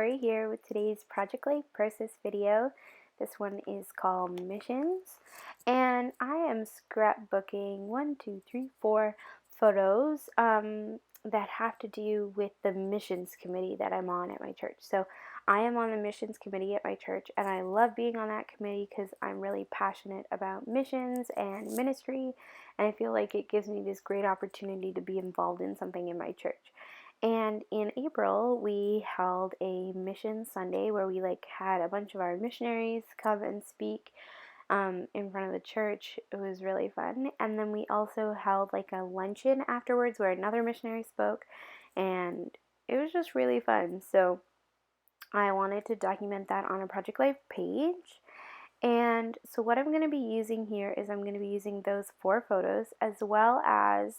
Lori here with today's Project Life Process video. This one is called Missions, and I am scrapbooking 4 photos that have to do with the missions committee that I'm on at my church. So I am on the missions committee at my church, and I love being on that committee because I'm really passionate about missions and ministry, and I feel like it gives me this great opportunity to be involved in something in my church. And in April, we held a mission Sunday where we had a bunch of our missionaries come and speak in front of the church. It was really fun. And then we also held a luncheon afterwards where another missionary spoke, and it was just really fun. So I wanted to document that on a Project Life page. And so what I'm going to be using here is I'm going to be using those 4 photos as well as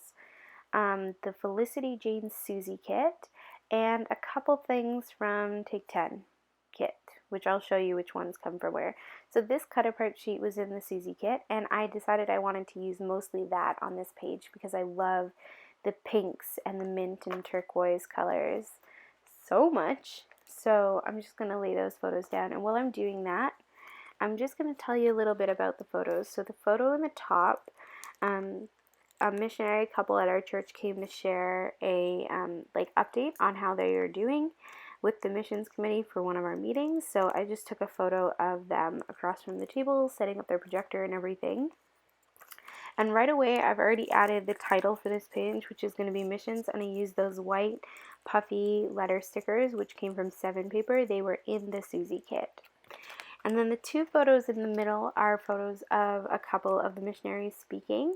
the Felicity Jane Susie kit, and a couple things from Take 10 kit, which I'll show you which ones come from where. So this cut apart sheet was in the Susie kit, and I decided I wanted to use mostly that on this page because I love the pinks and the mint and turquoise colors so much. So I'm just going to lay those photos down, and while I'm doing that, I'm just going to tell you a little bit about the photos. So the photo in the top, a missionary couple at our church came to share a update on how they are doing with the missions committee for one of our meetings. So I just took a photo of them across from the table, setting up their projector and everything. And right away, I've already added the title for this page, which is going to be missions, and I used those white puffy letter stickers, which came from 7 paper. They were in the Susie kit. And then the 2 photos in the middle are photos of a couple of the missionaries speaking.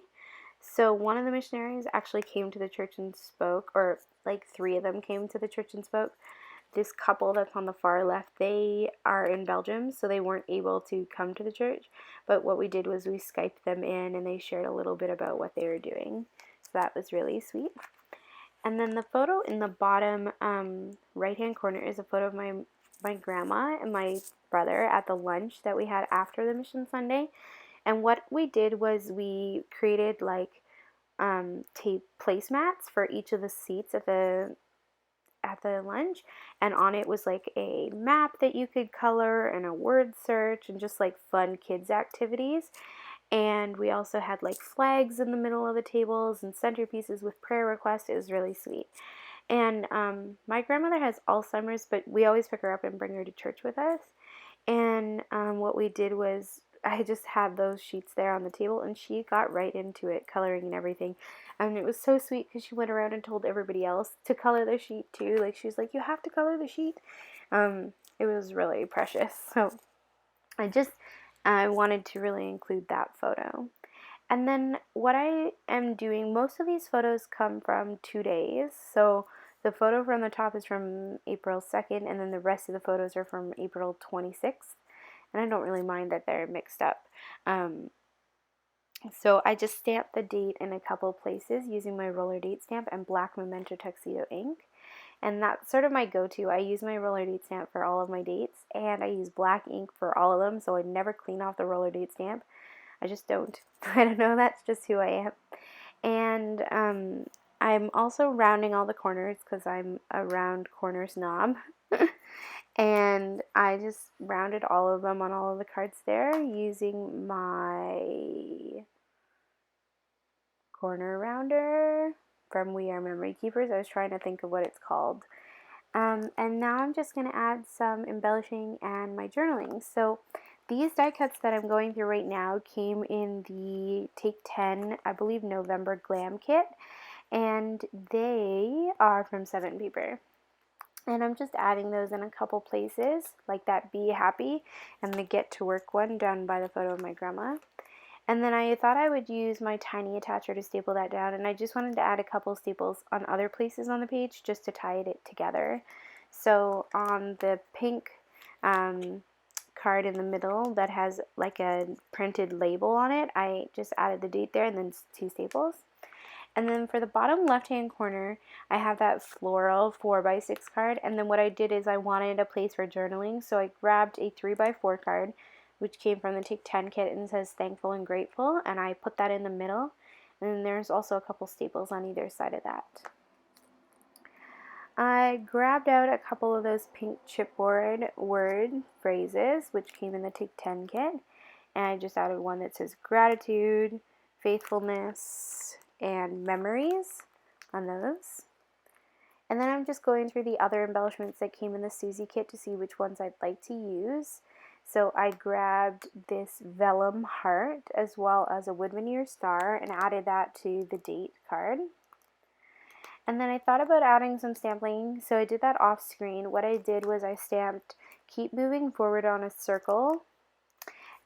So one of the missionaries actually came to the church and spoke, or 3 of them came to the church and spoke. This couple that's on the far left, they are in Belgium, so they weren't able to come to the church. But what we did was we Skyped them in, and they shared a little bit about what they were doing. So that was really sweet. And then the photo in the bottom right-hand corner is a photo of my grandma and my brother at the lunch that we had after the Mission Sunday. And what we did was we created tape placemats for each of the seats at the lunch, and on it was a map that you could color and a word search and just fun kids activities. And we also had flags in the middle of the tables and centerpieces with prayer requests. It was really sweet. And my grandmother has Alzheimer's, but we always pick her up and bring her to church with us. And what we did was I just had those sheets there on the table, and she got right into it, coloring and everything. And it was so sweet because she went around and told everybody else to color their sheet too. She was like, "You have to color the sheet." It was really precious. So I wanted to really include that photo. And then what I am doing, most of these photos come from 2 days. So the photo from the top is from April 2nd, and then the rest of the photos are from April 26th. And I don't really mind that they're mixed up. So I just stamped the date in a couple places using my roller date stamp and black Memento Tuxedo ink. And that's sort of my go-to. I use my roller date stamp for all of my dates, and I use black ink for all of them, so I never clean off the roller date stamp. I just don't. I don't know, that's just who I am. And I'm also rounding all the corners because I'm a round corner snob. And I just rounded all of them on all of the cards there using my corner rounder from We Are Memory Keepers. I was trying to think of what it's called. And now I'm just going to add some embellishing and my journaling. So these die cuts that I'm going through right now came in the Take 10, I believe, November Glam Kit. And they are from 7 paper. And I'm just adding those in a couple places, like that Be Happy and the Get to Work one down by the photo of my grandma. And then I thought I would use my tiny attacher to staple that down, and I just wanted to add a couple staples on other places on the page just to tie it together. So on the pink card in the middle that has a printed label on it, I just added the date there and then 2 staples. And then for the bottom left-hand corner, I have that floral 4x6 card. And then what I did is I wanted a place for journaling, so I grabbed a 3x4 card, which came from the Take 10 kit and says Thankful and Grateful, and I put that in the middle. And then there's also a couple staples on either side of that. I grabbed out a couple of those pink chipboard word phrases, which came in the Take 10 kit, and I just added one that says gratitude, faithfulness, and memories on those. And then I'm just going through the other embellishments that came in the Susie kit to see which ones I'd like to use. So I grabbed this vellum heart as well as a wood veneer star and added that to the date card. And then I thought about adding some stamping, so I did that off screen. What I did was I stamped keep moving forward on a circle,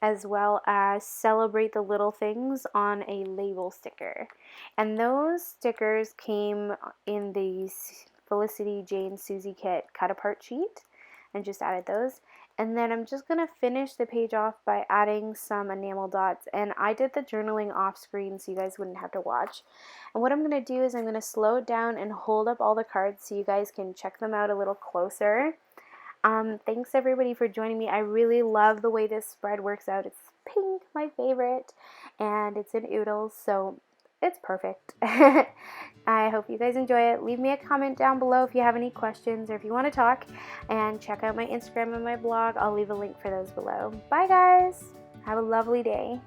as well as celebrate the little things on a label sticker. And those stickers came in the Felicity Jane Susie kit cut apart sheet, and just added those. And then I'm just going to finish the page off by adding some enamel dots. And I did the journaling off screen so you guys wouldn't have to watch. And what I'm going to do is I'm going to slow it down and hold up all the cards so you guys can check them out a little closer. Thanks everybody for joining me. I really love the way this spread works out. It's pink, my favorite, and it's in oodles, so it's perfect. I hope you guys enjoy it. Leave me a comment down below if you have any questions or if you want to talk, and check out my Instagram and my blog. I'll leave a link for those below. Bye guys! Have a lovely day.